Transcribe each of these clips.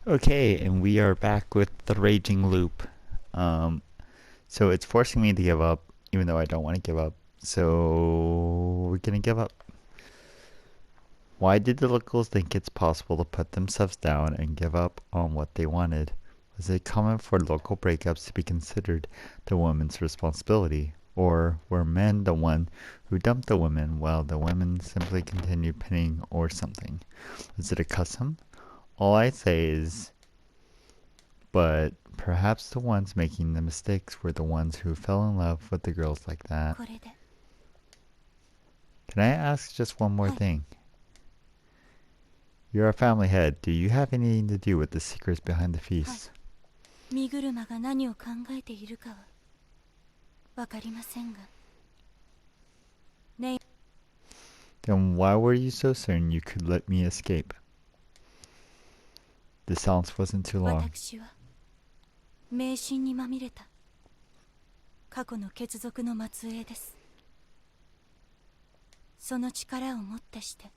Okay, and we are back with the raging loop. Um, so it's forcing me to give up, even though I don't want to give up. So we're gonna give up. Why did the locals think it's possible to put themselves down and give up on what they wanted? Was it common for local breakups to be considered the woman's responsibility? Or were men the one who dumped the women while the women simply continued pinning or something? Was it a custom? All I say is but perhaps the ones making the mistakes were the ones who fell in love with the girls like that. これで、Can I ask just one more はい、thing? You're a family head. Do you have anything to do with the secrets behind the はい。feast? 身車が何を考えているかはわかりませんが、ね、Then why were you so certain you could let me escape? The silence wasn't too long. 私は迷信にまみれた過去の血族の末裔です。その力をもってして、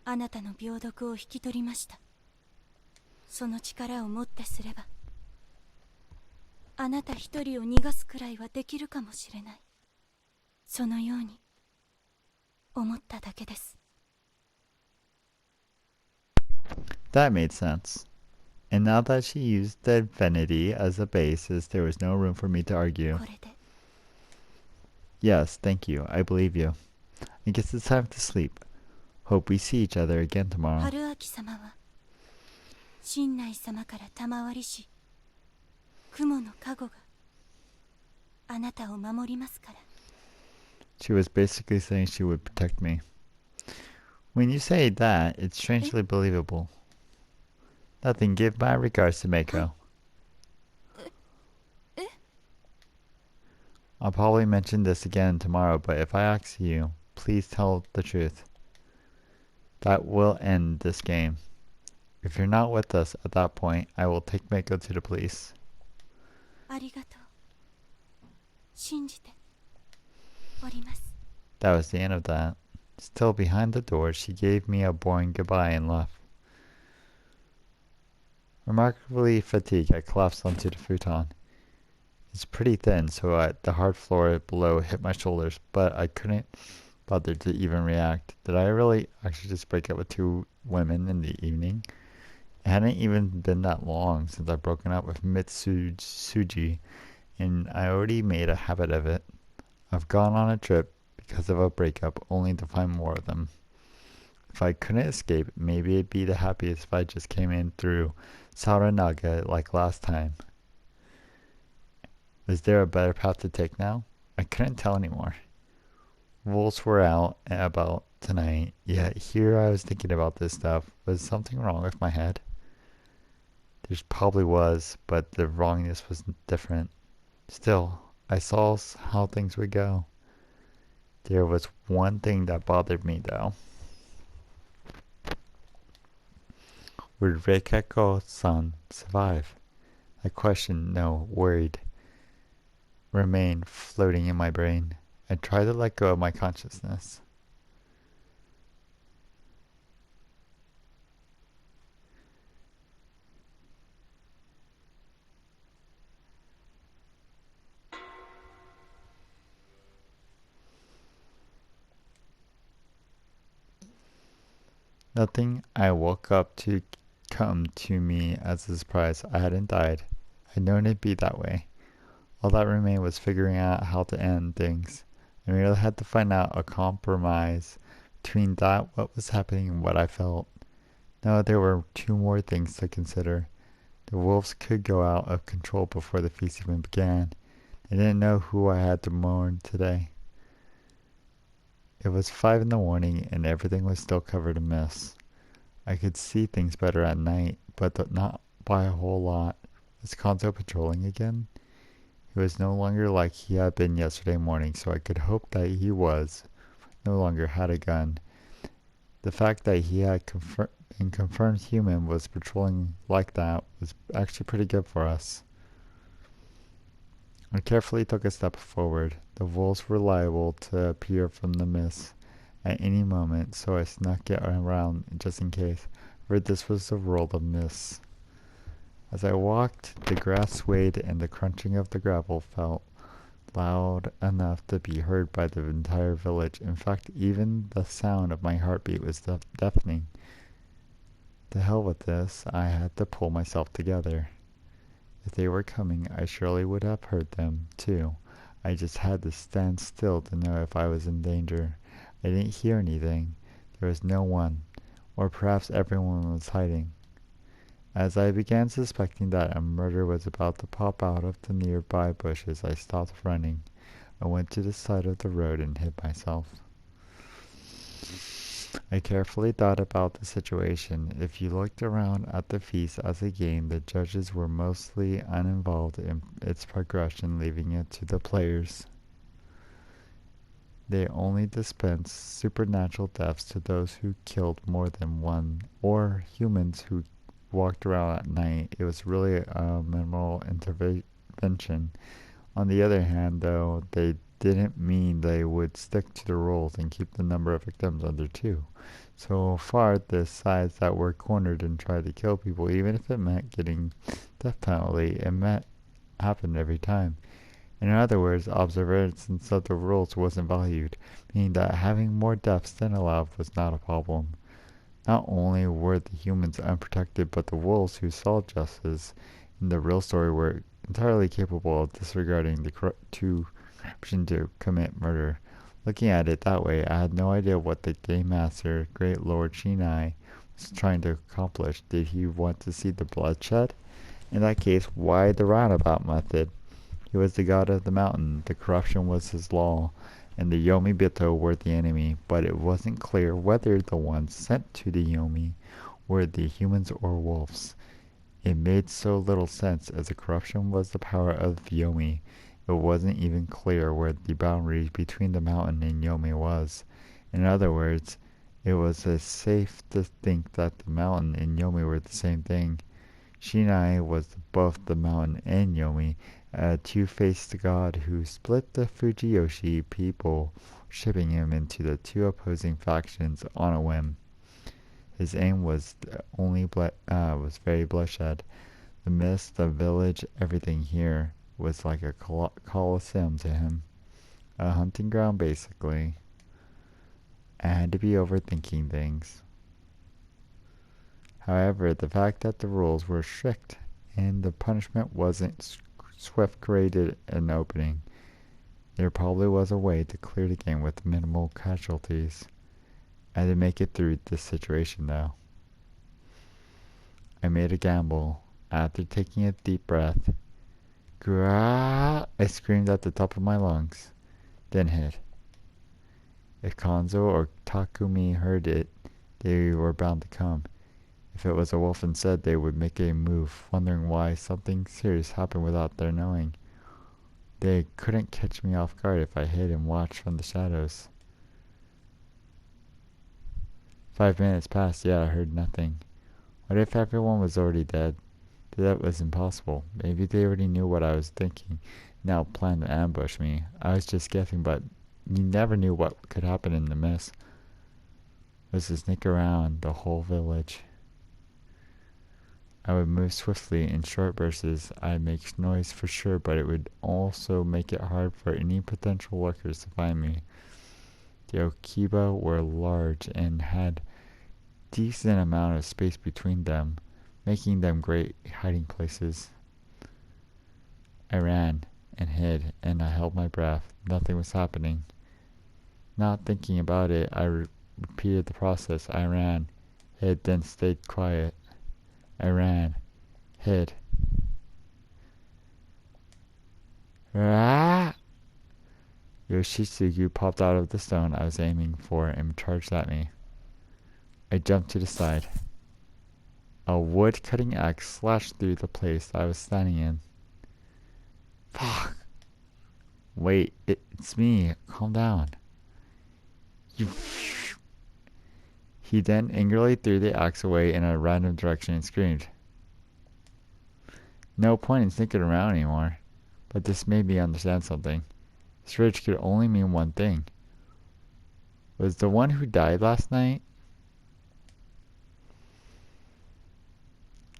あなたの病毒を引き取りました。その力をもってすれば、あなた一人を逃がすくらいはできるかもしれない。そのように思っただけです。That made sense. And now that she used the divinity as a basis, there was no room for me to argue. これで、Yes, thank you. I believe you. I guess it's time to sleep. Hope we see each other again tomorrow. 春明様は神内様から賜りし雲の加護があなたを守りますから。 She was basically saying she would protect me. When you say that, it's strangely believable. Nothing, give my regards to Mako. I'll probably mention this again tomorrow, but if I ask you, please tell the truth. That will end this game. If you're not with us at that point, I will take Mako to the police. ありがとう。信じております。 That was the end of that. Still behind the door, she gave me a boring goodbye and left. Remarkably fatigued, I collapsed onto the futon. It's pretty thin, so the hard floor below hit my shoulders, but I couldn't bother to even react. Did I really actually just break up with two women in the evening? It hadn't even been that long since I'd broken up with Mitsuji, and I already made a habit of it. I've gone on a trip because of a breakup only to find more of them. If I couldn't escape, maybe it'd be the happiest if I just came in through Saranaga like last time. Was there a better path to take now? I couldn't tell anymore. Wolves were out and about tonight, yet here I was thinking about this stuff. Was something wrong with my head? There probably was, but the wrongness was different. Still, I saw how things would go. There was one thing that bothered me, though. Would Reikeko-san survive? I questioned, no, worried, remained floating in my brain. I tried to let go of my consciousness. Nothing I woke up to come to me as a surprise. I hadn't died. I'd known it'd be that way. All that remained was figuring out how to end things. I merely had to find out a compromise between that what was happening and what I felt. No, there were two more things to consider. The wolves could go out of control before the feast even began. I didn't know who I had to mourn today. It was 5 in the morning and everything was still covered in mist. I could see things better at night, but not by a whole lot. Was Kanzo patrolling again? He was no longer like he had been yesterday morning, so I could hope that he no longer had a gun. The fact that he had been confirmed human was patrolling like that was actually pretty good for us. I carefully took a step forward. The wolves were liable to appear from the mist at any moment, so I snuck it around just in case. for this was the world of myths. As I walked, the grass swayed and the crunching of the gravel felt loud enough to be heard by the entire village. In fact, even the sound of my heartbeat was deafening. To hell with this, I had to pull myself together. If they were coming, I surely would have heard them, too. I just had to stand still to know if I was in danger. I didn't hear anything. There was no one, or perhaps everyone was hiding. As I began suspecting that a murder was about to pop out of the nearby bushes, I stopped running. I went to the side of the road and hid myself. I carefully thought about the situation. If you looked around at the feast as a game, the judges were mostly uninvolved in its progression, leaving it to the players. They only dispensed supernatural deaths to those who killed more than one, or humans who walked around at night. It was really a minimal intervention. On the other hand, though, they didn't mean they would stick to the rules and keep the number of victims under two. So far, the sides that were cornered and tried to kill people, even if it meant getting death penalty, happened every time. In other words, observance of the rules wasn't valued, meaning that having more deaths than allowed was not a problem. Not only were the humans unprotected, but the wolves who saw justice in the real story were entirely capable of disregarding the corruption to commit murder. Looking at it that way, I had no idea what the Game Master, Great Lord Shinai, was trying to accomplish. Did he want to see the bloodshed? In that case, why the roundabout method? He was the god of the mountain, the corruption was his law, and the Yomi Bito were the enemy, but it wasn't clear whether the ones sent to the Yomi were the humans or wolves. It made so little sense, as the corruption was the power of Yomi. It wasn't even clear where the boundary between the mountain and Yomi was. In other words, it was as safe to think that the mountain and Yomi were the same thing. Shinai was both the mountain and Yomi, a two-faced god who split the Fujiyoshi people, shipping him into the two opposing factions on a whim. His aim was was very bloodshed. The mist, the village, everything here was like a coliseum to him, a hunting ground basically. I had to be overthinking things. However, the fact that the rules were strict and the punishment wasn't swift created an opening. There probably was a way to clear the game with minimal casualties. I had to make it through this situation though. I made a gamble. After taking a deep breath, "Grah!" I screamed at the top of my lungs, then hid. If Konzo or Takumi heard it, they were bound to come. If it was a wolf instead, they would make a move, wondering why something serious happened without their knowing. They couldn't catch me off guard if I hid and watched from the shadows. 5 minutes passed, yet I heard nothing. What if everyone was already dead? That was impossible. Maybe they already knew what I was thinking, now planned to ambush me. I was just guessing, but you never knew what could happen in the mist. Was to sneak around the whole village. I would move swiftly in short bursts. I'd make noise for sure, but it would also make it hard for any potential lurkers to find me. The Okiba were large and had decent amount of space between them, making them great hiding places. I ran and hid, and I held my breath. Nothing was happening. Not thinking about it, I repeated the process. I ran, hid, then stayed quiet. I ran, hid. Ah! Yoshitsugu popped out of the stone I was aiming for and charged at me. I jumped to the side. A wood-cutting axe slashed through the place I was standing in. Fuck! Wait, it's me. Calm down. You... He then angrily threw the axe away in a random direction and screamed. No point in sneaking around anymore. But this made me understand something. This rage could only mean one thing. Was the one who died last night?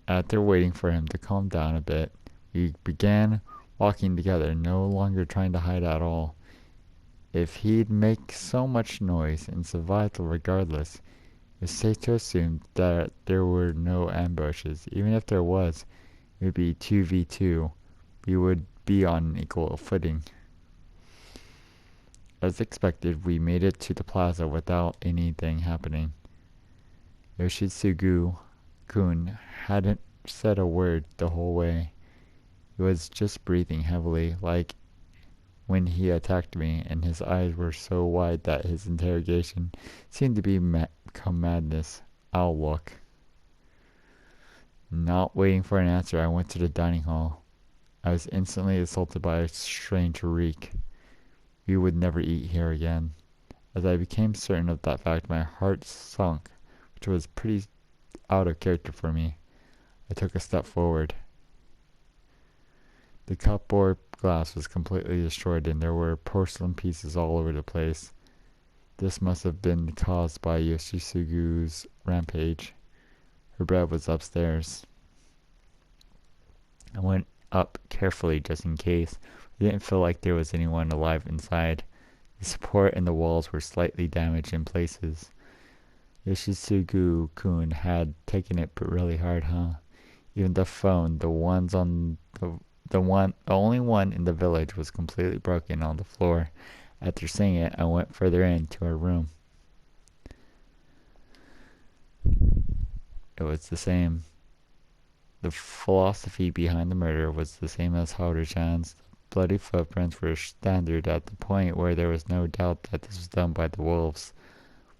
After waiting for him to calm down a bit, we began walking together, no longer trying to hide at all. If he'd make so much noise and survived regardless, it's safe to assume that there were no ambushes. Even if there was, it would be 2v2. We would be on equal footing. As expected, we made it to the plaza without anything happening. Yoshitsugu-kun hadn't said a word the whole way. He was just breathing heavily, like when he attacked me, and his eyes were so wide that his interrogation seemed to become madness. I'll look. Not waiting for an answer, I went to the dining hall. I was instantly assaulted by a strange reek. We would never eat here again. As I became certain of that fact, my heart sunk, which was pretty out of character for me. I took a step forward. The cupboard glass was completely destroyed and there were porcelain pieces all over the place. This must have been caused by Yoshitsugu's rampage. Her bed was upstairs. I went up carefully just in case. I didn't feel like there was anyone alive inside. The support and the walls were slightly damaged in places. Yoshitsugu-kun had taken it really hard, huh? Even the phone, the only one in the village, was completely broken on the floor. After seeing it, I went further into her room. It was the same. The philosophy behind the murder was the same as Haruchan's. The bloody footprints were standard at the point where there was no doubt that this was done by the wolves.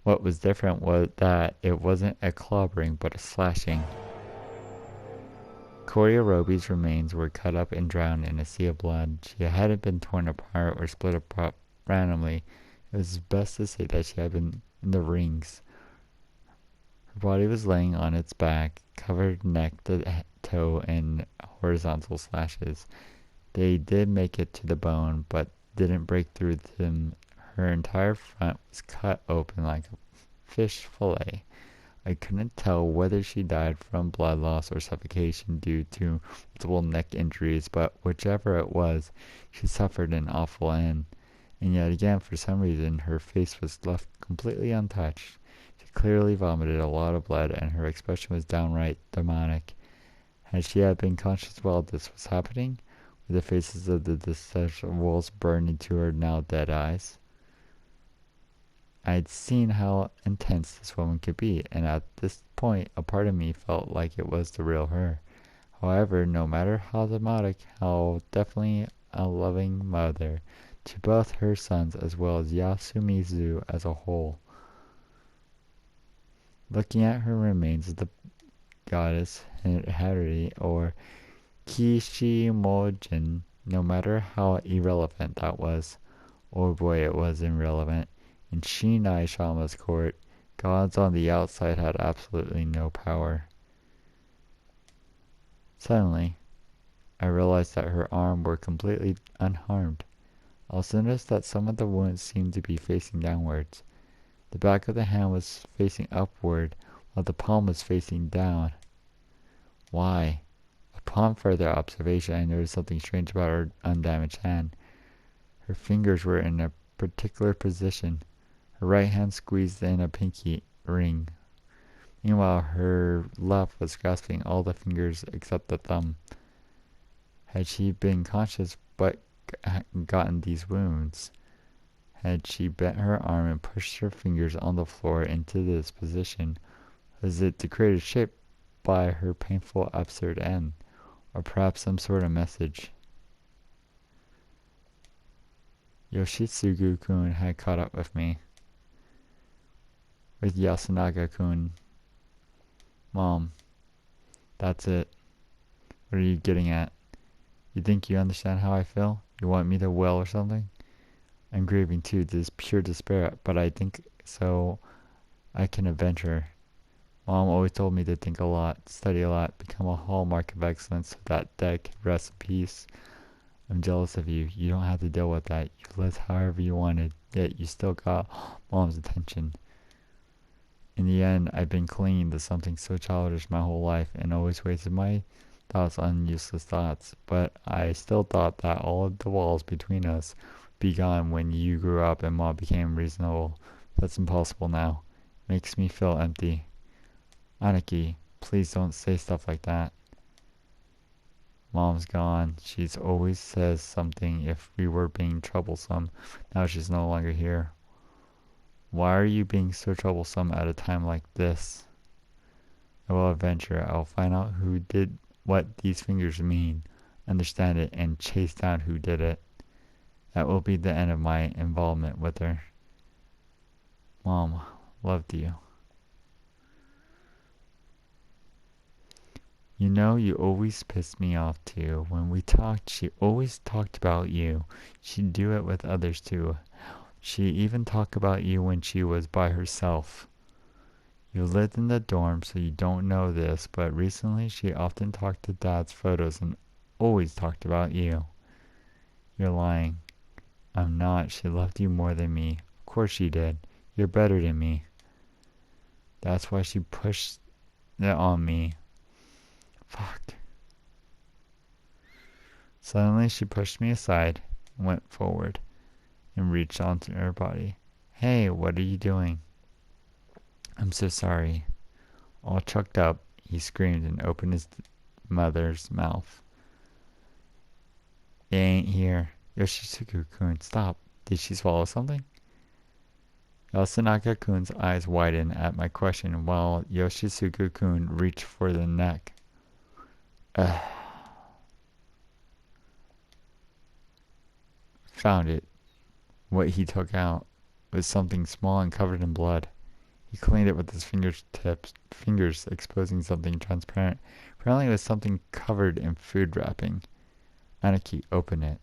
What was different was that it wasn't a clobbering but a slashing. Koyorobi's remains were cut up and drowned in a sea of blood. She hadn't been torn apart or split apart randomly. It was best to say that she had been in the rings. Her body was laying on its back, covered neck to toe in horizontal slashes. They did make it to the bone, but didn't break through them. Her entire front was cut open like a fish fillet. I couldn't tell whether she died from blood loss or suffocation due to multiple neck injuries, but whichever it was, she suffered an awful end. And yet again, for some reason, her face was left completely untouched. She clearly vomited a lot of blood, and her expression was downright demonic. Had she been conscious while this was happening? Were the faces of the deceased wolves burned into her now dead eyes? I'd seen how intense this woman could be, and at this point a part of me felt like it was the real her. However, no matter how demonic, how definitely a loving mother to both her sons as well as Yasumizu as a whole. Looking at her remains of the goddess Hari or Kishimojin, no matter how irrelevant that was, oh boy it was irrelevant. In Shinai Shama's court, gods on the outside had absolutely no power. Suddenly, I realized that her arms were completely unharmed. I also noticed that some of the wounds seemed to be facing downwards. The back of the hand was facing upward, while the palm was facing down. Why? Upon further observation, I noticed something strange about her undamaged hand. Her fingers were in a particular position. Her right hand squeezed in a pinky ring. Meanwhile, her left was grasping all the fingers except the thumb. Had she been conscious but gotten these wounds? Had she bent her arm and pushed her fingers on the floor into this position? Was it to create a shape by her painful absurd end? Or perhaps some sort of message? Yoshitsugu-kun had caught up with me. With Yasunaga-kun. Mom, that's it. What are you getting at? You think you understand how I feel? You want me to wail or something? I'm grieving too. This is pure despair, but I think so I can avenge her. Mom always told me to think a lot, study a lot, become a hallmark of excellence so that Dad can rest in peace. I'm jealous of you. You don't have to deal with that. You lived however you wanted, yet you still got Mom's attention. In the end, I've been clinging to something so childish my whole life and always wasted my thoughts on useless thoughts. But I still thought that all of the walls between us would be gone when you grew up and Mom became reasonable. That's impossible now. Makes me feel empty. Aniki, please don't say stuff like that. Mom's gone. She's always says something if we were being troublesome. Now she's no longer here. Why are you being so troublesome at a time like this? I will adventure. I'll find out who did what these fingers mean, understand it, and chase down who did it. That will be the end of my involvement with her. Mom, loved you. You know, you always pissed me off too. When we talked, she always talked about you. She'd do it with others too. She even talked about you when she was by herself. You lived in the dorm, so you don't know this, but recently she often talked to Dad's photos and always talked about you. You're lying. I'm not. She loved you more than me. Of course she did. You're better than me. That's why she pushed it on me. Fuck. Suddenly she pushed me aside, went forward, and reached onto her body. Hey, what are you doing? I'm so sorry. All chucked up, he screamed and opened his mother's mouth. They ain't here. Yoshitsugu-kun, stop. Did she swallow something? Yasunaka-kun's eyes widened at my question while Yoshitsugu-kun reached for the neck. Ugh. Found it. What he took out was something small and covered in blood. He cleaned it with his fingers exposing something transparent. Apparently it was something covered in food wrapping. Aniki opened it.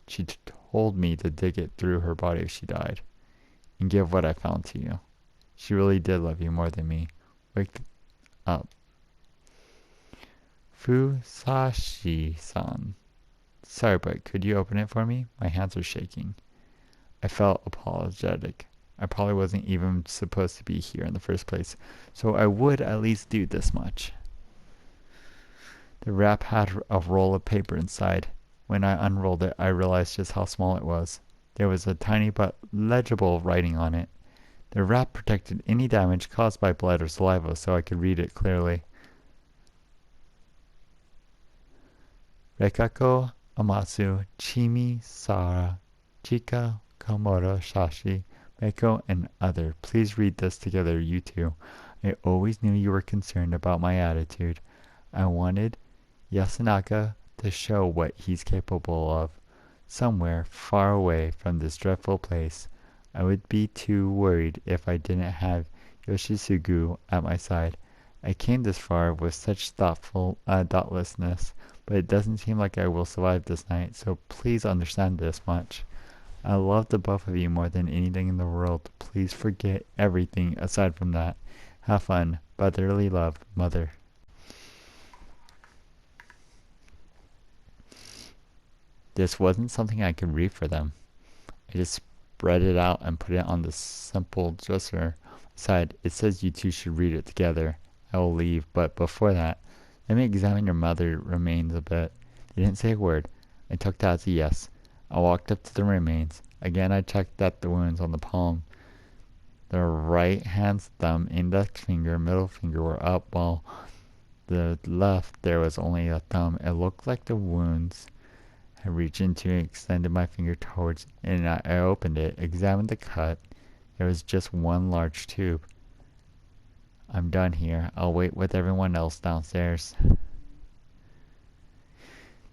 She told me to dig it through her body if she died, and give what I found to you. She really did love you more than me. Wake up. Fusashi-san. Sorry, but could you open it for me? My hands are shaking. I felt apologetic. I probably wasn't even supposed to be here in the first place, so I would at least do this much. The wrap had a roll of paper inside. When I unrolled it, I realized just how small it was. There was a tiny but legible writing on it. The wrap protected any damage caused by blood or saliva, so I could read it clearly. Rekako Amasu Chimi Sara Chika Komodo Shashi Meko and other. Please read this together, you two. I always knew you were concerned about my attitude. I wanted Yasunaka to show what he's capable of. Somewhere far away from this dreadful place. I would be too worried if I didn't have Yoshitsugu at my side. I came this far with such thoughtlessness, but it doesn't seem like I will survive this night, so please understand this much. I love the both of you more than anything in the world. Please forget everything aside from that. Have fun. Brotherly love, Mother. This wasn't something I could read for them. I just spread it out and put it on the simple dresser side. It says you two should read it together. I will leave, but before that, let me examine your mother remains a bit. They didn't say a word. I took that as a yes. I walked up to the remains. Again, I checked that the wounds on the palm, the right hand's thumb, index finger, middle finger were up, while the left there was only a thumb. It looked like the wounds. I reached into and extended my finger towards, and I opened it, examined the cut. There was just one large tube. I'm done here. I'll wait with everyone else downstairs.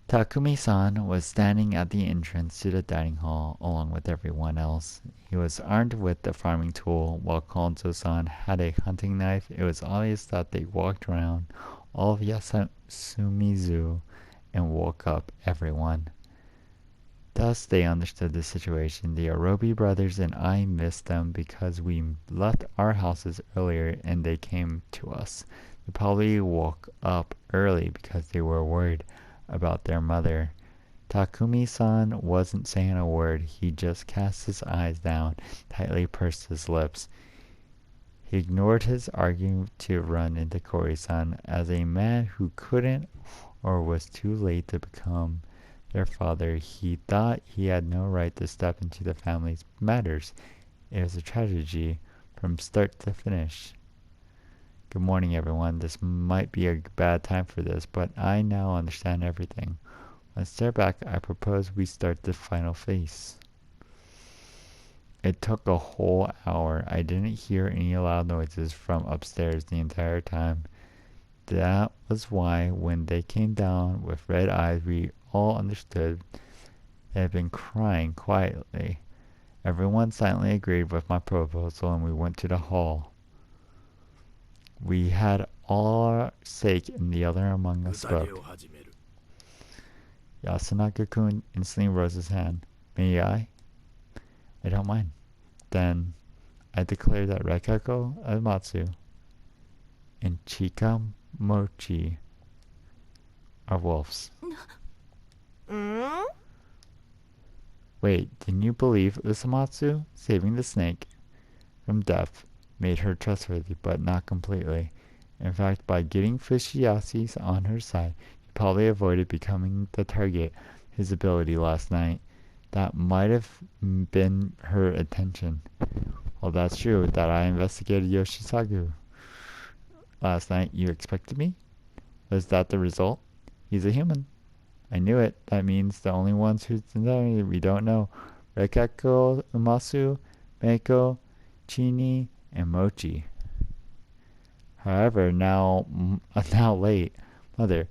Takumi-san was standing at the entrance to the dining hall along with everyone else. He was armed with a farming tool, while Konzo-san had a hunting knife. It was obvious that they walked around all of Yasumizu and woke up everyone. Thus they understood the situation. The Orobi brothers and I missed them because we left our houses earlier and they came to us. They probably woke up early because they were worried about their mother. Takumi-san wasn't saying a word. He just cast his eyes down, tightly pursed his lips. He ignored his argument to run into Kori-san as a man who couldn't or was too late to become their father. He thought he had no right to step into the family's matters. It was a tragedy from start to finish. Good morning, everyone. This might be a bad time for this, but I now understand everything. Let's step back. I propose we start the final phase. It took a whole hour. I didn't hear any loud noises from upstairs the entire time. That was why when they came down with red eyes, we all understood they had been crying quietly. Everyone silently agreed with my proposal, and we went to the hall. We had all our sake, and the other among us spoke. Yasunaka-kun instantly rose his hand. May I? I don't mind. Then I declare that Rekako Amatsu and Chikamochi are wolves. Wait, didn't you believe Usamatsu saving the snake from death made her trustworthy, but not completely? In fact, by getting Fushiyashi's on her side, she probably avoided becoming the target of his ability last night. That might have been her intention. Well, that's true that I investigated Yoshisaku last night. You expected me? Was that the result? He's a human. I knew it. That means the only ones who we don't know. Rekako, Umasu, Meiko, Chini, and Mochi. However, now late, Mother,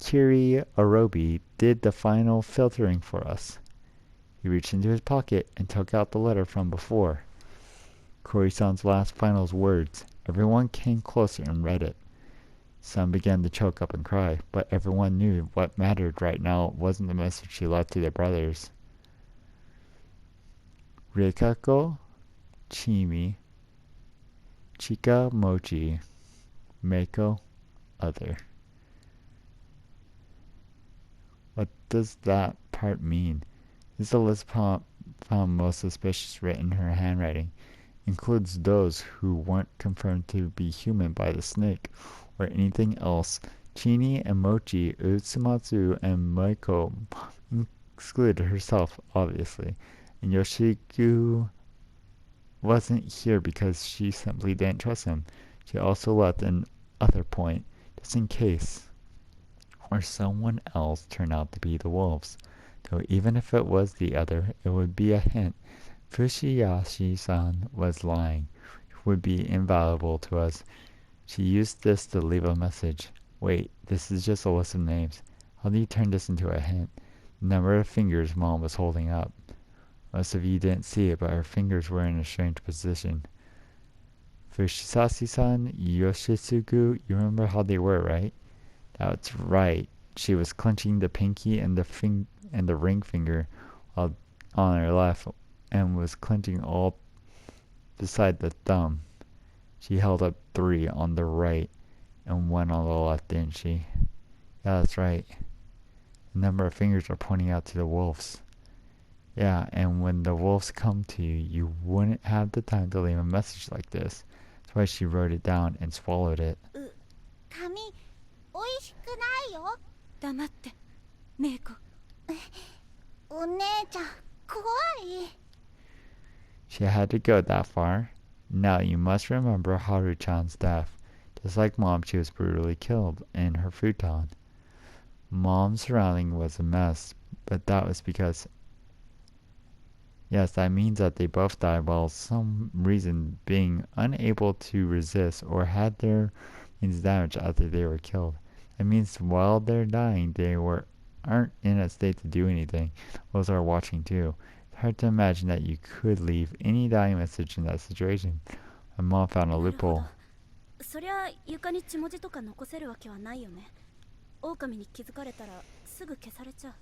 Kiri Orobi did the final filtering for us. He reached into his pocket and took out the letter from before. Kori-san's last final words. Everyone came closer and read it. Some began to choke up and cry, but everyone knew what mattered right now wasn't the message she left to their brothers. Rikako, Chimi, Chika Mochi, Meiko, other. What does that part mean? This list found most suspicious written in her handwriting. Includes those who weren't confirmed to be human by the snake or anything else. Chini and Mochi, Utsumatsu, and Maiko excluded herself, obviously. And Yoshiku wasn't here because she simply didn't trust him. She also left an other point, just in case, or someone else turned out to be the wolves. Though even if it was the other, it would be a hint. Fushiyasi-san was lying, which would be invaluable to us. She used this to leave a message. Wait, this is just a list of names. How do you turn this into a hint? The number of fingers Mom was holding up. Most of you didn't see it, but her fingers were in a strange position. Fushiyasi-san, Yoshitsugu, you remember how they were, right? That's right. She was clenching the pinky and the ring finger while on her left, and was clenching all beside the thumb. She held up 3 on the right and 1 on the left, didn't she? Yeah, that's right. The number of fingers are pointing out to the wolves. Yeah, and when the wolves come to you, you wouldn't have the time to leave a message like this. That's why she wrote it down and swallowed it. 紙おいしくないよ。黙って、メイコ。お姉ちゃん、怖い。She had to go that far. Now you must remember Haru-chan's death. Just like Mom, she was brutally killed in her futon. Mom's surrounding was a mess, but that was because... Yes, that means that they both died while some reason being unable to resist or had their means damaged after they were killed. That means while they're dying, they aren't in a state to do anything. Those are watching too. It's hard to imagine that you could leave any dying message in that situation. My mom found a loophole. そりゃ床に血文字とか残せるわけはないよね。狼に気づかれたらすぐ消されちゃう。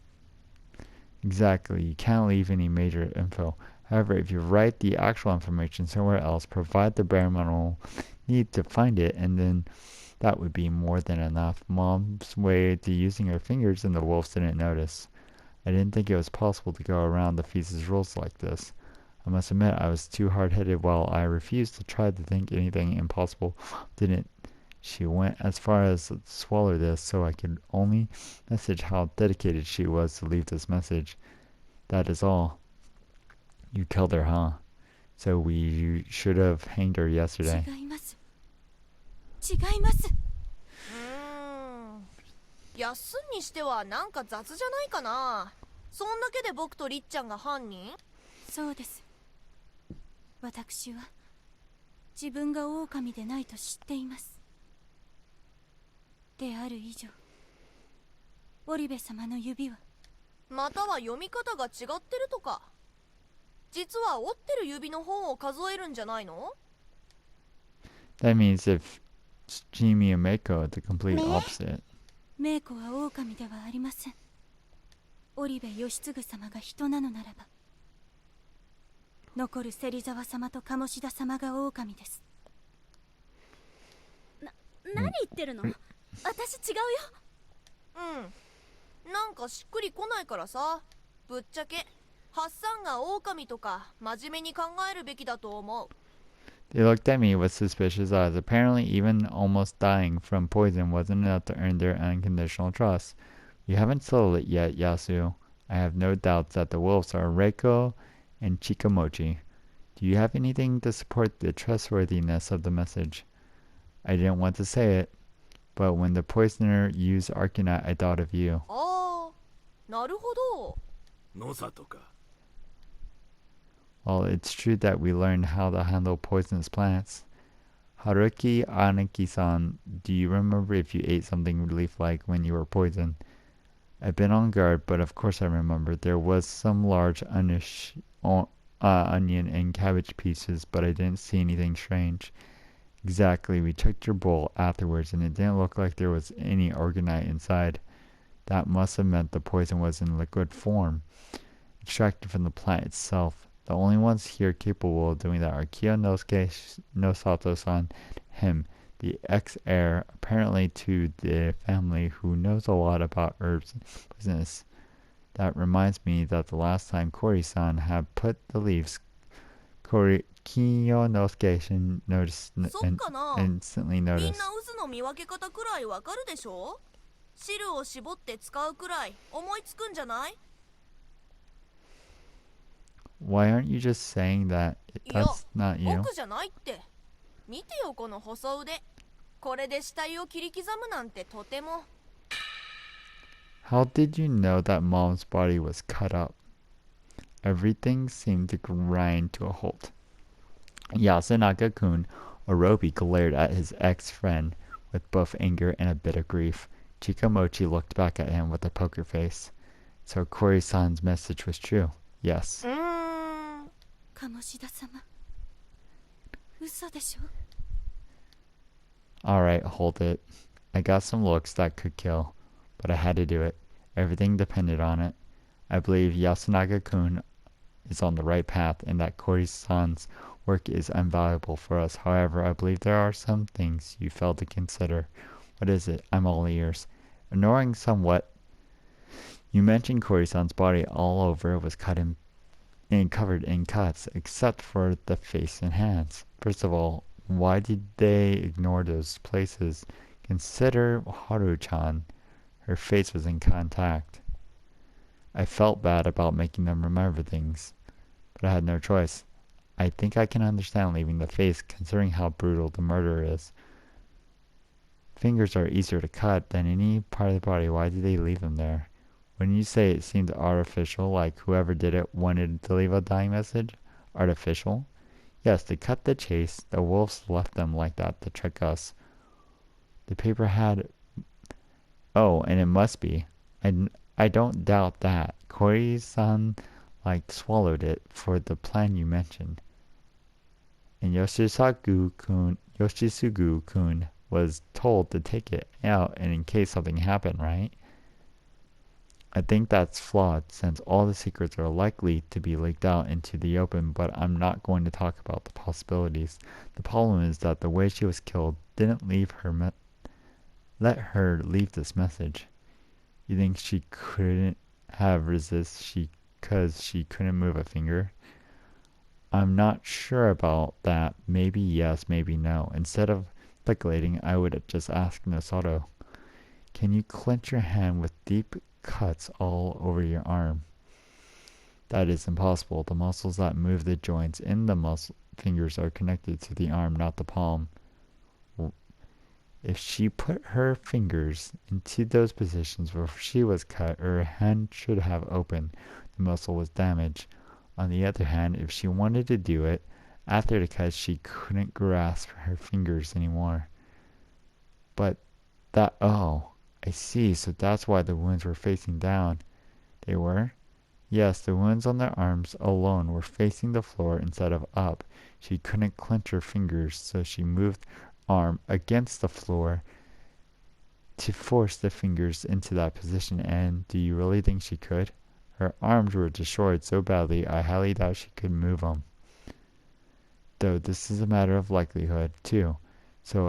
Exactly, you can't leave any major info. However, if you write the actual information somewhere else, provide the bare minimum need to find it, and then that would be more than enough. Mom's way to using her fingers and the wolves didn't notice. I didn't think it was possible to go around the feces rules like this. I must admit I was too hard-headed while I refused to try to think anything impossible. Didn't she went as far as to swallow this so I could only message how dedicated she was to leave this message. That is all. You killed her, huh? So we should have hanged her yesterday. 違います。違います。休んにしてはなんか雑じゃないかな。そんだけで僕とりっちゃんが犯人？そうです。私は自分が狼でないと知っています。である以上、織部様の指はまたは読み方が違ってるとか。実は折ってる指の方を数えるんじゃないの？ That means if Jimmy and Mako the complete opposite. メイコは狼ではありません。織部義継様が人なのならば、残る芹沢様と鴨志田様が狼です。何言ってるの？私違うよ。なんかしっくりこないからさ。ぶっちゃけハッサンが狼とか真面目に考えるべきだと思う。They looked at me with suspicious eyes. Apparently, even almost dying from poison wasn't enough to earn their unconditional trust. You haven't settled it yet, Yasu. I have no doubts that the wolves are Reiko and Chikamochi. Do you have anything to support the trustworthiness of the message? I didn't want to say it, but when the poisoner used Arcanite, I thought of you. ああ、なるほど。のさとか。Well, it's true that we learned how to handle poisonous plants. Haruki Anaki-san, do you remember if you ate something leaf-like when you were poisoned? I've been on guard, but of course I remember. There was some large onion and cabbage pieces, but I didn't see anything strange. Exactly, we checked your bowl afterwards, and it didn't look like there was any organite inside. That must have meant the poison was in liquid form, extracted from the plant itself. The only ones here capable of doing that are Kiyonosuke Nosato-san, him, the ex-heir, apparently to the family who knows a lot about herbs business. That reminds me that the last time Kori-san had put the leaves, Kiyonosuke noticed and instantly みんな noticed. 渦の見分け方くらいわかるでしょ？汁を絞って使うくらい思いつくんじゃない？ Why aren't you just saying that いや、 that's not you? 僕じゃないって。見てよこの細腕。これで死体を切り刻むなんてとても。How did you know that Mom's body was cut up? Everything seemed to grind to a halt. Yasunaka-kun Orobi glared at his ex-friend with both anger and a bit of grief. Chikamochi looked back at him with a poker face. So Kori-san's message was true. Yes. 鴨志田様、嘘でしょ？ Alright, hold it. I got some looks that could kill, but I had to do it. Everything depended on it. I believe Yasunaga-kun is on the right path and that Kori-san's work is invaluable for us. However, I believe there are some things you failed to consider. What is it? I'm all ears. Ignoring somewhat, you mentioned Kori-san's body all over was cut in and covered in cuts, except for the face and hands. First of all, why did they ignore those places? Consider Haru-chan. Her face was in contact. I felt bad about making them remember things, but I had no choice. I think I can understand leaving the face, considering how brutal the murder is. Fingers are easier to cut than any part of the body. Why did they leave them there? Wouldn't you say it seemed artificial, like whoever did it wanted to leave a dying message? Artificial? Yes, to cut the chase, the wolves left them like that to trick us. The paper had... Oh, and it must be. I don't doubt that. Kori-san, swallowed it for the plan you mentioned. And Yoshisugu-kun was told to take it out and in case something happened, right? I think that's flawed, since all the secrets are likely to be leaked out into the open, but I'm not going to talk about the possibilities. The problem is that the way she was killed didn't let her leave this message. You think she couldn't have resisted because she couldn't move a finger? I'm not sure about that. Maybe yes, maybe no. Instead of speculating, I would just ask Nosato, can you clench your hand with deep cuts all over your arm? That is impossible. The muscles that move the joints in the fingers are connected to the arm, not the palm. If she put her fingers into those positions where she was cut, her hand should have opened. The muscle was damaged. On the other hand, if she wanted to do it, after the cut, she couldn't grasp her fingers anymore. But oh, I see. So that's why the wounds were facing down. They were? Yes, the wounds on their arms alone were facing the floor instead of up. She couldn't clench her fingers, so she moved arm against the floor to force the fingers into that position. And do you really think she could? Her arms were destroyed so badly, I highly doubt she could move them. Though this is a matter of likelihood, too. So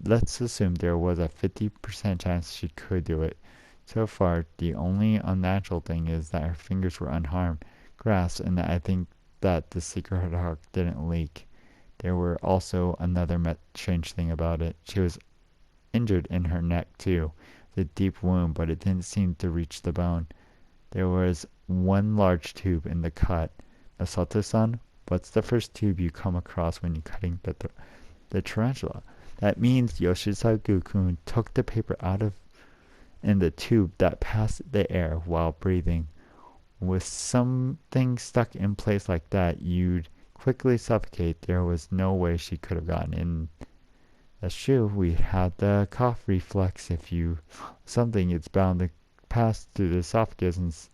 let's assume there was a 50% chance she could do it. So far, the only unnatural thing is that her fingers were unharmed, grasped, and I think that the secret hook didn't leak. There were also another strange thing about it. She was injured in her neck, too. The deep wound, but it didn't seem to reach the bone. There was one large tube in the cut. Masato-san, what's the first tube you come across when you're cutting the tarantula? That means Yoshizaku-kun took the paper out of in the tube that passed the air while breathing. With something stuck in place like that, you'd quickly suffocate. There was no way she could have gotten in. That's true. We had the cough reflex. If you something, it's bound to pass through the esophagus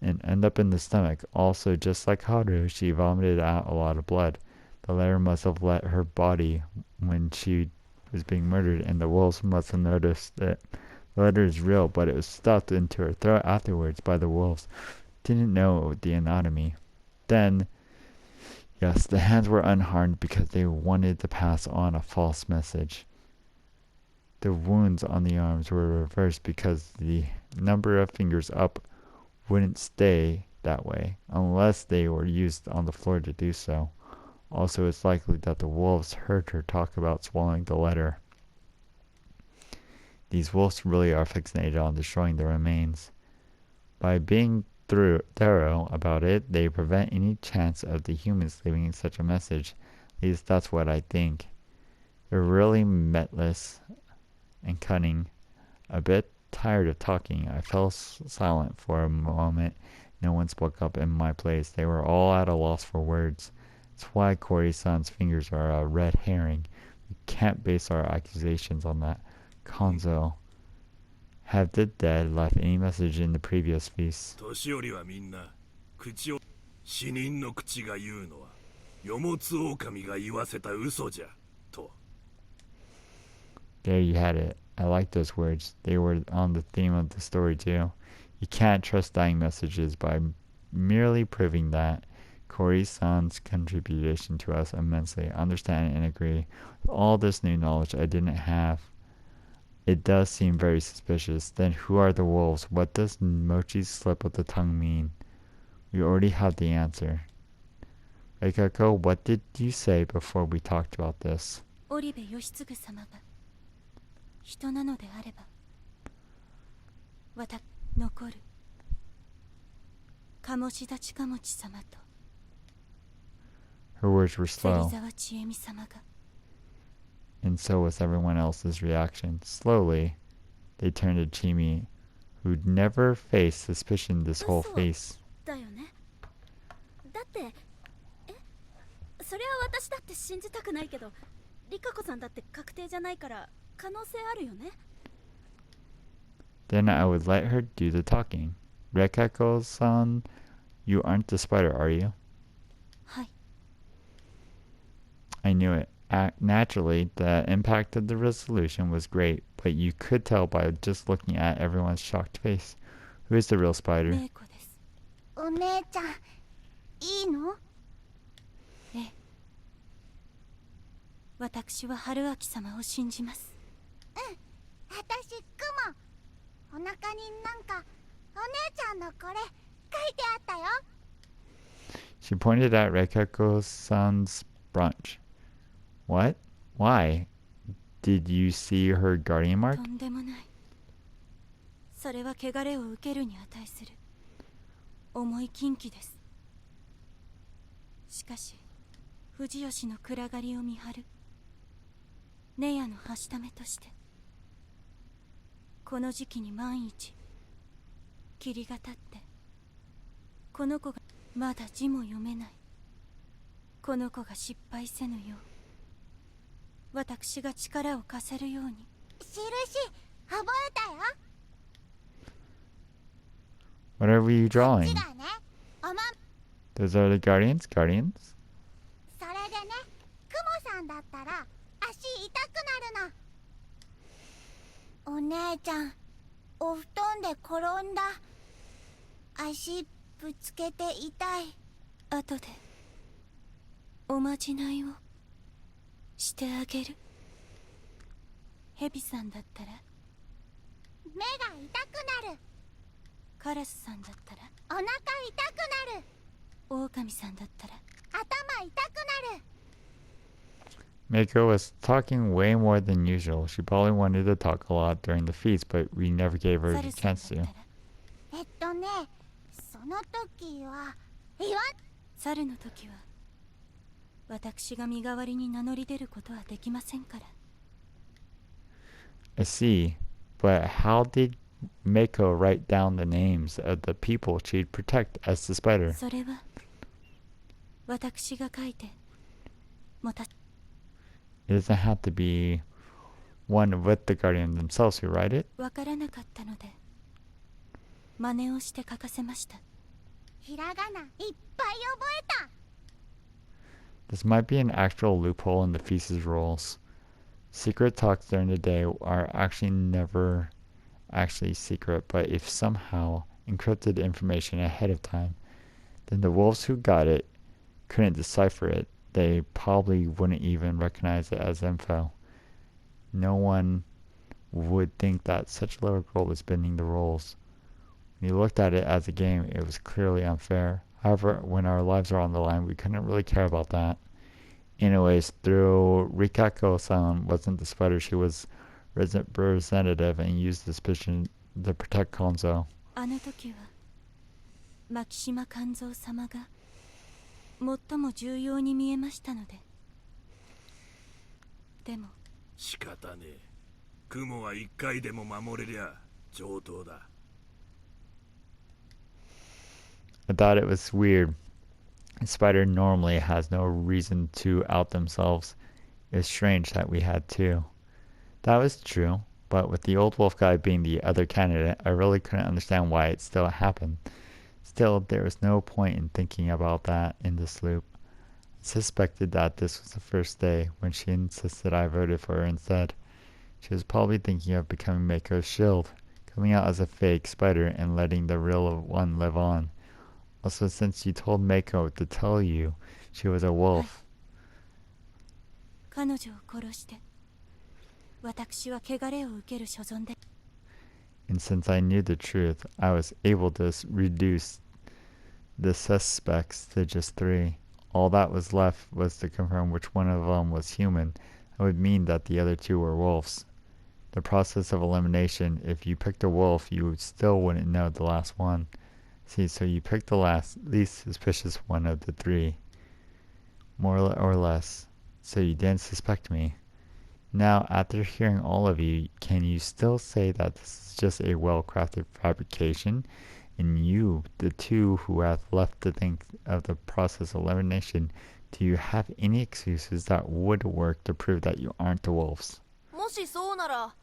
and end up in the stomach. Also, just like Haru, she vomited out a lot of blood. The letter must have left her body when she was being murdered, and the wolves must have noticed it. The letter is real, but it was stuffed into her throat afterwards by the wolves. Didn't know the anatomy. Then, yes, the hands were unharmed because they wanted to pass on a false message. The wounds on the arms were reversed because the number of fingers up wouldn't stay that way unless they were used on the floor to do so. Also, it's likely that the wolves heard her talk about swallowing the letter. These wolves really are fixated on destroying the remains. By being thorough about it, they prevent any chance of the humans leaving such a message. At least that's what I think. They're really meatless and cunning. A bit tired of talking, I fell silent for a moment. No one spoke up in my place. They were all at a loss for words. That's why Kori-san's fingers are a red herring. We can't base our accusations on that. Konzo, have the dead left any message in the previous feast? 年寄りはみんな口を死人の口が言うのはよもつ狼が言わせた嘘じゃと There you had it. I like those words. They were on the theme of the story too. You can't trust dying messages by merely proving that. Kori-san's contribution to us immensely. Understand and agree. With all this new knowledge I didn't have, it does seem very suspicious. Then who are the wolves? What does Mochi's slip of the tongue mean? We already have the answer. Reikako, what did you say before we talked about this? 織部義継様が人なのであれば残る鴨志田近持様と Her words were 芹 slow, 沢千恵美様が and so was everyone else's reaction. Slowly, they turned to Chimi, who'd never faced suspicion this whole face. だよね。だってそれは私だって信じたくないけど、リカ子さんだって確定じゃないから可能性あるよね。Then I would let her do the talking. Rekako-san, you aren't the spider, are you? はい I knew it. Naturally, the impact of the resolution was great, but you could tell by just looking at everyone's shocked face. Who is the real spider? 玲子です。お姉ちゃん、いいの？ええ。私は春明様を信じます。私、クモ。お腹になんかお姉ちゃんのこれ書いてあったよ。She pointed at Reikako-san's brunch. What? Why? Did you see her guardian と mark? んでもない。それは汚れを受けるに値する重い禁忌です。しかし藤吉の暗がりを見張るネヤのはしためとして、この時期に万一霧が立ってこの子がまだ字も読めない、この子が失敗せぬよう私が力を貸せるように。印覚えたよ。 What are you こっ drawing? ちがね、おまん Those are the guardians? Guardians? それでね、クモさんだったら足痛くなるの。お姉ちゃん、お布団で転んだ。足ぶつけて痛い。後でおまじないをしてあげる。ヘビさんだったら、目が痛くなる。カラスさんだったら、お腹痛くなる。狼さんだったら、頭痛くなる。 Mako was talking way more than usual. She probably wanted to talk a lot during the feast, but we never gave her サ a ルさんだ chance った to. ら、その時は言わん。猿の時は私が身代わりに名乗り出ることはできませんから。 I see, but how did Mako write down the names of the people she'd protect as the spider? それは私が書いてもた It doesn't have to be one with the guardian themselves who write it. わからなかったので真似をして書かせました。ひらがないっぱい覚えた。 This might be an actual loophole in the feast's rules. Secret talks during the day are actually never actually secret, but if somehow encrypted information ahead of time, then the wolves who got it couldn't decipher it. They probably wouldn't even recognize it as info. No one would think that such a little girl was bending the rules. When you looked at it as a game, it was clearly unfair. However, when our lives are on the line, we couldn't really care about that. Anyways, though Rikako-san wasn't the spider, she was representative and used this position to protect Konzo. あの時は牧島勘三様が最も重要に見えましたので。でも仕方ねえ。雲は一回でも守れりゃ上等だ。I thought it was weird. A spider normally has no reason to out themselves. It's strange that we had two. That was true, but with the old wolf guy being the other candidate, I really couldn't understand why it still happened. Still, there was no point in thinking about that in this loop. I suspected that this was the first day when she insisted I voted for her instead. She was probably thinking of becoming Mako's shield, coming out as a fake spider and letting the real one live on. Also, since you told Mako to tell you she was a wolf, 彼女を殺して私は汚れを受ける所存で。 and since I knew the truth, I was able to reduce the suspects to just 3. All that was left was to confirm which one of them was human. That would mean that the other 2 were wolves. The process of elimination, if you picked a wolf, you still wouldn't know the last one. See, so you picked the least suspicious one of the 3. More or less. So you didn't suspect me. Now, after hearing all of you, can you still say that this is just a well-crafted fabrication? And you, the 2 who have left to think of the process of elimination, do you have any excuses that would work to prove that you aren't the wolves? もしそうなら、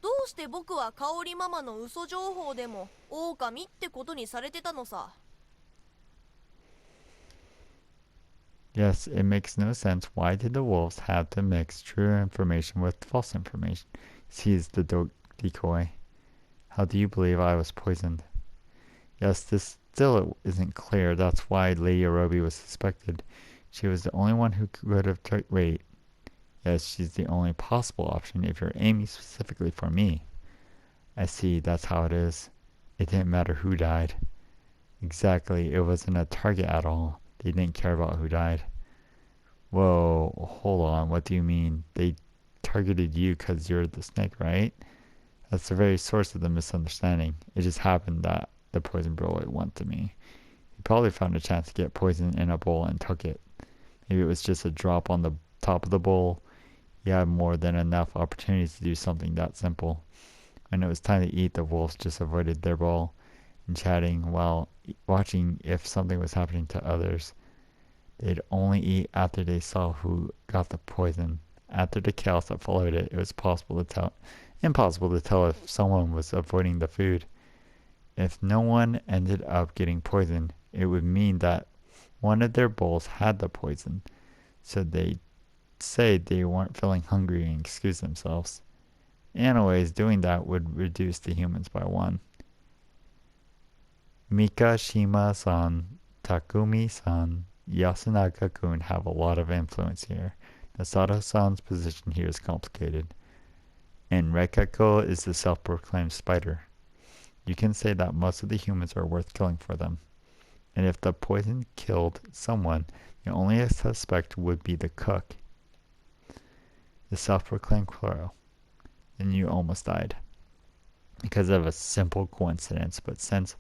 どうして僕は香織ママの嘘情報でも狼ってことにされてたのさ。 Yes, it makes no sense. Why did the wolves have to mix true information with false information? Seized the decoy. How do you believe I was poisoned? Yes, this still isn't clear. That's why Lady Orobi was suspected. She was the only one who could have wait. Yes, she's the only possible option if you're aiming specifically for me. I see, that's how it is. It didn't matter who died. Exactly, it wasn't a target at all. They didn't care about who died. Whoa, hold on. What do you mean? They targeted you because you're the snake, right? That's the very source of the misunderstanding. It just happened that the poison boy went to me. He probably found a chance to get poison in a bowl and took it. Maybe it was just a drop on the top of the bowl. He had more than enough opportunities to do something that simple. When it was time to eat, the wolves just avoided their bowl and chatting while watching if something was happening to others. They'd only eat after they saw who got the poison. After the chaos that followed it, it was impossible to tell if someone was avoiding the food. If no one ended up getting poisoned, it would mean that one of their bowls had the poison, so they'd say they weren't feeling hungry and excuse themselves. Anyways, doing that would reduce the humans by one. Mikashima-san, Takumi-san, Yasunaga-kun have a lot of influence here. Masato-san's position here is complicated. And Rekako is the self-proclaimed spider. You can say that most of the humans are worth killing for them. And if the poison killed someone, the only suspect would be the cook, the self-proclaimed Cloro. Then you almost died. Because of a simple coincidence, but since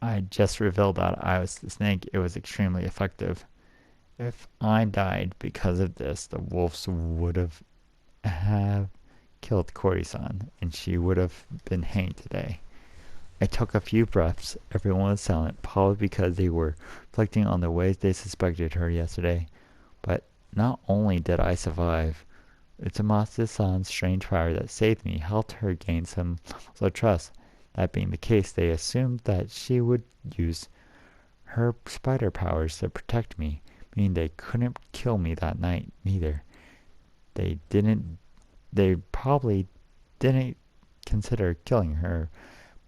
I just revealed that I was the snake, it was extremely effective. If I died because of this, the wolves would have killed Kori-san, and she would have been hanged today. I took a few breaths. Everyone was silent, probably because they were reflecting on the ways they suspected her yesterday. But not only did I survive, Utsumasa-san's strange power that saved me helped her gain some levels of trust. That being the case, they assumed that she would use her spider powers to protect me, meaning they couldn't kill me that night neither. They probably didn't consider killing her,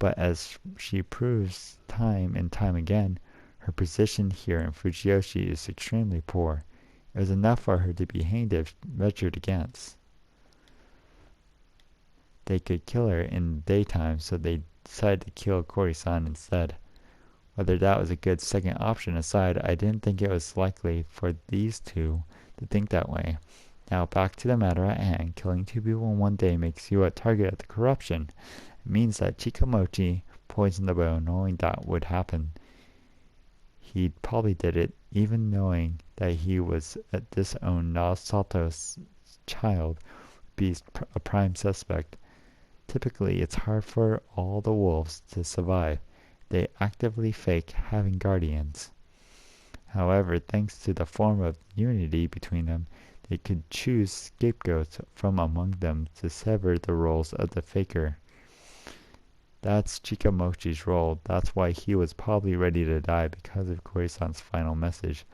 but as she proves time and time again, her position here in Fujiyoshi is extremely poor. It was enough for her to be hanged if measured against. They could kill her in daytime, so they decided to kill Kori-san instead. Whether that was a good second option aside, I didn't think it was likely for these two to think that way. Now back to the matter at hand. Killing two people in one day makes you a target of the corruption. It means that Chikamochi poisoned the bow knowing that would happen. He probably did it even knowing that he was disowned Naosato's child would be a prime suspect. Typically, it's hard for all the wolves to survive. They actively fake having guardians. However, thanks to the form of unity between them, they could choose scapegoats from among them to sever the roles of the faker. That's Chikamochi's role. That's why he was probably ready to die because of Kori-san's final message.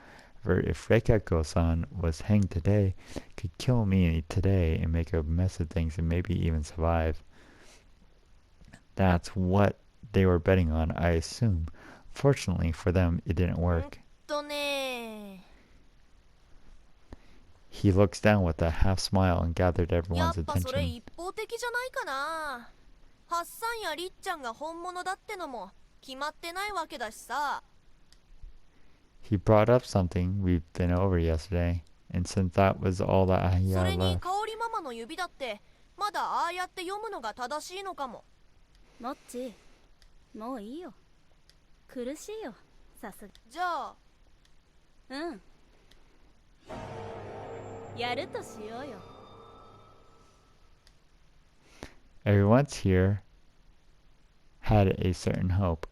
For if Rekako-san was hanged today, could kill me today and make a mess of things and maybe even survive. That's what they were betting on, I assume. Fortunately for them, it didn't work. He looks down with a half smile and gathered やっ everyone's ぱそれ attention. 一方的じゃないかな。ハッサンやりっちゃんが本物だってのも決まってないわけだしさ。He brought up something we've been over yesterday, and since that was all that he そ had れに left, 香りママの指だってまだああやって読むのが正しいのかも。もっち、もういいよ。苦しいよ、さすが。じゃあうん。やるとしようよ。everyone's here had a certain hope.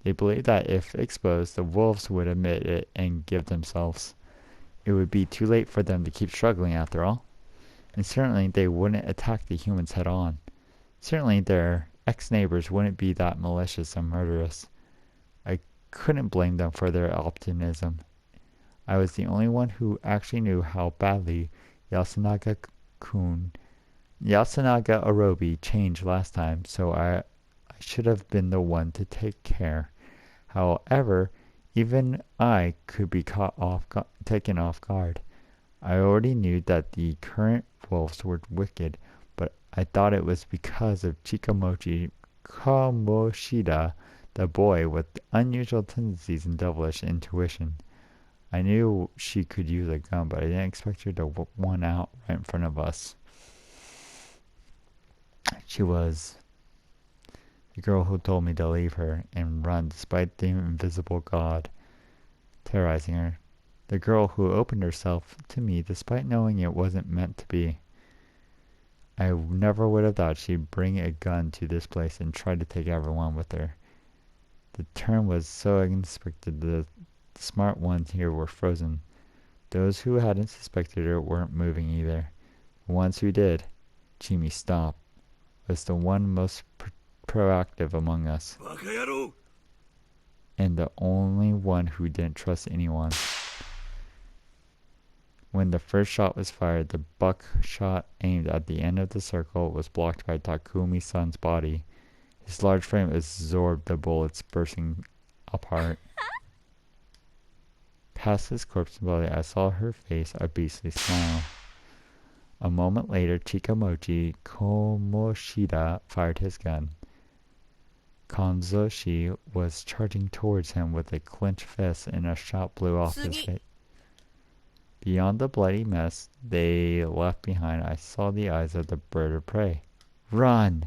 They believed that if exposed, the wolves would admit it and give themselves. It would be too late for them to keep struggling after all. And certainly they wouldn't attack the humans head on. Certainly their ex-neighbors wouldn't be that malicious and murderous. I couldn't blame them for their optimism. I was the only one who actually knew how badly Yasunaga Arobi changed last time, so I should have been the one to take care. However, even I could be taken off guard. I already knew that the current wolves were wicked, but I thought it was because of Chikamochi Kamoshida, the boy with unusual tendencies and devilish intuition. I knew she could use a gun, but I didn't expect her to whip one out right in front of us. She was the girl who told me to leave her and run despite the invisible god terrorizing her. The girl who opened herself to me despite knowing it wasn't meant to be. I never would have thought she'd bring a gun to this place and try to take everyone with her. The turn was so unexpected. The smart ones here were frozen. Those who hadn't suspected her weren't moving either. The ones who did, Jimmy stopped, was the one most proactive among us, バカ野郎 and the only one who didn't trust anyone. When the first shot was fired, the buckshot aimed at the end of the circle was blocked by Takumi-san's body. His large frame absorbed the bullets, bursting apart. Past his corpse body, I saw her face a beastly smile. A moment later, Chikamochi Komoshida fired his gun. Kanzoshi was charging towards him with a clenched fist, and a shot blew off his face. Beyond the bloody mess they left behind, I saw the eyes of the bird of prey. Run!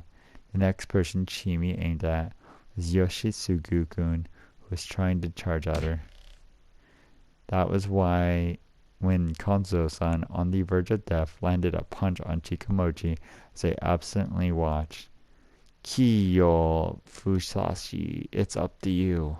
The next person Chimi aimed at was Yoshitsugu-kun, who was trying to charge at her. That was why when Kanzo-san, on the verge of death, landed a punch on Chikamochi as I absently watched. Kiyo Fusashi, it's up to you.